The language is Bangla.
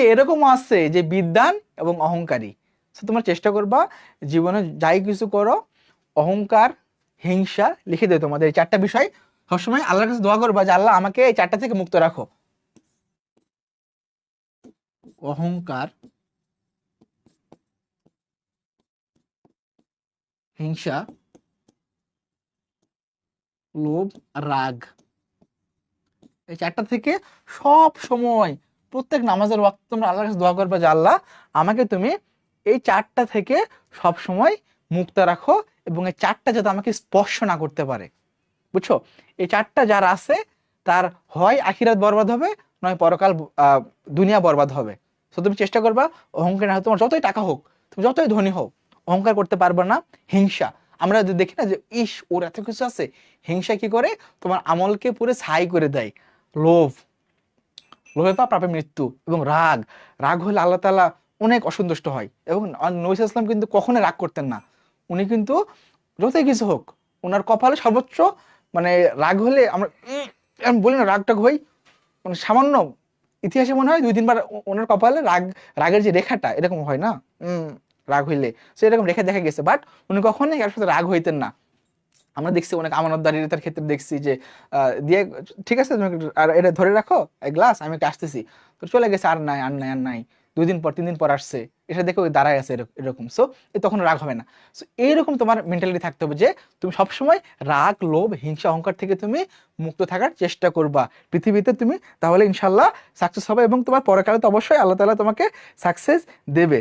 অনেকে এরকম আছে যে বিদ্বান এবং অহংকারী। তো তোমরা চেষ্টা করবা জীবনে যাই কিছু করো, অহংকার, হিংসা লিখে দেয় তোমাদের এই 4টা বিষয়। সবসময় আল্লাহর কাছে দোয়া করবা যে আল্লাহ আমাকে এই 4টা থেকে মুক্ত রাখো। অহংকার, হিংসা, লোভ, রাগ, এই 4টা থেকে সব সময় প্রত্যেক নামাজের ওয়াক্তে তোমরা আল্লাহর কাছে দোয়া করবে যে আল্লাহ আমাকে তুমি এই 4টা থেকে সব সময় মুক্ত রাখো, এবং এই 4টা যাতে আমাকে স্পর্শ না করতে পারে। বুঝছো? এই 4টা যার আছে তার হয় আখিরাত বরবাদ হবে, নয় পরকাল দুনিয়া বরবাদ হবে। তো তুমি চেষ্টা করবা অহংকার না, তোমার যতই টাকা হোক, তুমি যতই ধনী হোক, অহংকার করতে পারবে না। হিংসা, আমরা যদি দেখি না যে ইস ওর এত কিছু আছে, হিংসা কি করে তোমার আমলকে পুরো ছাই করে দেয়। লোভ, লোভে পাপে মৃত্যু। এবং রাগ, রাগ হলে আল্লাহ তাআলা অনেক অসন্তুষ্ট হয়। এবং নবী সাল্লাল্লাহু আলাইহি ওয়াসাল্লাম কিন্তু কখনোই রাগ করতেন না। উনি কিন্তু যতই কিছু হোক, ওনার কপালে সর্বোচ্চ মানে রাগ হলে আমরা আমি বলি না রাগটাগ হই, মানে সামান্য ইতিহাসে মনে হয় 2-3 বার ওনার কপালে রাগের যে রেখাটা এরকম হয় না, রাগ হইলে সে এরকম রেখা দেখা গেছে, বাট উনি কখনোই কারোর সাথে রাগ হইতেন না। আমরা দেখছি অনেক আমানতদারিতার ক্ষেত্রে দেখছি যে দিয়ে ঠিক আছে তুমি আর এটা ধরে রাখো এক গ্লাস, আমি একটু আসতেছি, তো চলে গেছে, আর নাই আর নাই আর নাই, 2 দিন পর 3 দিন পর আসছে, এটা দেখে ওই দাঁড়ায় আছে এরকম। সো তখন রাগ হবে না। সো এইরকম তোমার মেন্টালিটি থাকতে হবে যে তুমি সবসময় রাগ, লোভ, হিংসা, অহংকার থেকে তুমি মুক্ত থাকার চেষ্টা করবা পৃথিবীতে তুমি, তাহলে ইনশাল্লাহ সাকসেস হবে এবং তোমার পরকালে তো অবশ্যই আল্লাহ তাআলা তোমাকে সাকসেস দেবে।